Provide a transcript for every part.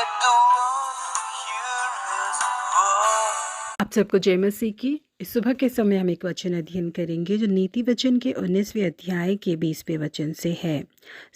let the one hear his voice. आप सबको जय मसीह की। इस सुबह के समय हम एक वचन अध्ययन करेंगे जो नीति वचन के 19वें अध्याय के 20वें वचन से है।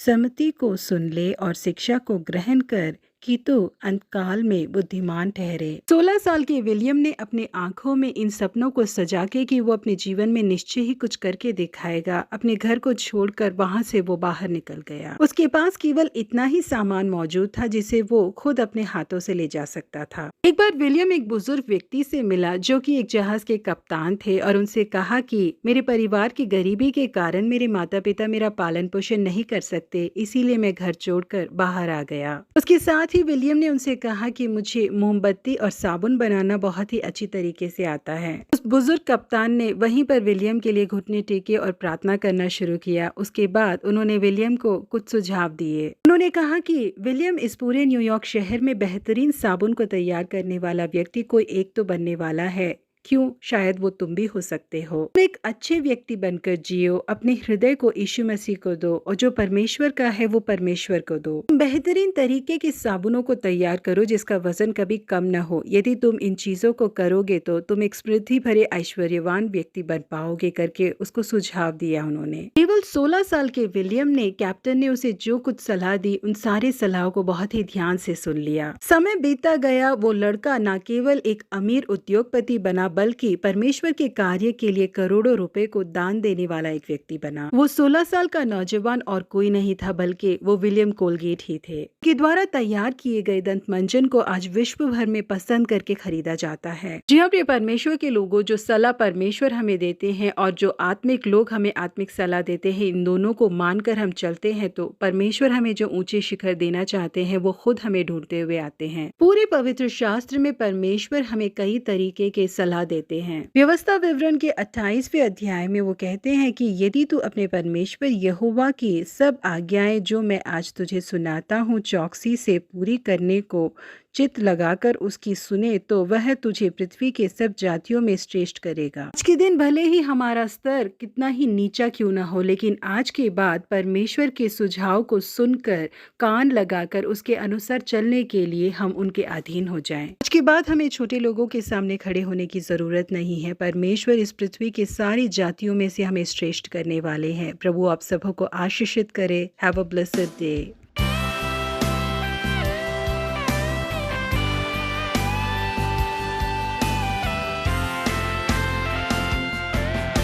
सम्मति को सुन ले और शिक्षा को ग्रहण कर कि तो अंतकाल में बुद्धिमान ठहरे। 16 साल के विलियम ने अपने आंखों में इन सपनों को सजा के कि वो अपने जीवन में निश्चय ही कुछ करके दिखाएगा, अपने घर को छोड़कर वहां से वो बाहर निकल गया। उसके पास केवल इतना ही सामान मौजूद था जिसे वो खुद अपने हाथों से ले जा सकता था। एक बार विलियम एक बुजुर्ग व्यक्ति से मिला जो कि एक जहाज के कप्तान थे और उनसे कहा कि मेरे परिवार की गरीबी के कारण मेरे माता पिता मेरा पालन पोषण नहीं कर सकते, इसीलिए मैं घर छोड़कर बाहर आ गया। उसके साथ ही विलियम ने उनसे कहा कि मुझे मोमबत्ती और साबुन बनाना बहुत ही अच्छी तरीके से आता है। उस बुजुर्ग कप्तान ने वहीं पर विलियम के लिए घुटने टेके और प्रार्थना करना शुरू किया। उसके बाद उन्होंने विलियम को कुछ सुझाव दिए। उन्होंने कहा कि विलियम, इस पूरे न्यूयॉर्क शहर में बेहतरीन साबुन को तैयार करने वाला व्यक्ति कोई एक तो बनने वाला है। क्यों, शायद वो तुम भी हो सकते हो। तुम एक अच्छे व्यक्ति बनकर जियो, अपने हृदय को यीशु मसीह को दो और जो परमेश्वर का है वो परमेश्वर को दो। तुम बेहतरीन तरीके के साबुनों को तैयार करो जिसका वजन कभी कम न हो। यदि तुम इन चीजों को करोगे तो तुम एक समृद्धि भरे ऐश्वर्यवान व्यक्ति बन पाओगे, करके उसको सुझाव दिया उन्होंने। केवल 16 साल के विलियम ने, कैप्टन ने उसे जो कुछ सलाह दी उन सारे सलाह को बहुत ही ध्यान से सुन लिया। समय बीतता गया, वो लड़का न केवल एक अमीर उद्योगपति बना बल्कि परमेश्वर के कार्य के लिए करोड़ों रुपए को दान देने वाला एक व्यक्ति बना। वो 16 साल का नौजवान और कोई नहीं था बल्कि वो विलियम कोलगेट ही थे, के द्वारा तैयार किए गए दंत मंजन को आज विश्व भर में पसंद करके खरीदा जाता है। जी हाँ प्रिय परमेश्वर के लोगों, जो सलाह परमेश्वर हमें देते हैं और जो आत्मिक लोग हमें आत्मिक सलाह देते हैं, इन दोनों को मानकर हम चलते हैं तो परमेश्वर हमें जो ऊंचे शिखर देना चाहते हैं वो खुद हमें ढूंढते हुए आते हैं। पूरे पवित्र शास्त्र में परमेश्वर हमें कई तरीके के सलाह देते हैं। व्यवस्था विवरण के 28वें अध्याय में वो कहते हैं कि यदि तू अपने परमेश्वर यहोवा की सब आज्ञाएं जो मैं आज तुझे सुनाता हूँ चौकसी से पूरी करने को चित लगाकर उसकी सुने तो वह तुझे पृथ्वी के सब जातियों में श्रेष्ठ करेगा। आज के दिन भले ही हमारा स्तर कितना ही नीचा क्यों न हो, लेकिन आज के बाद परमेश्वर के सुझाव को सुनकर कान लगाकर उसके अनुसार चलने के लिए हम उनके अधीन हो जाएं। आज के बाद हमें छोटे लोगों के सामने खड़े होने की जरूरत नहीं है। परमेश्वर इस पृथ्वी के सारी जातियों में से हमें श्रेष्ठ करने वाले हैं। प्रभु आप सबों को आशीषित करे। Have a blessed day.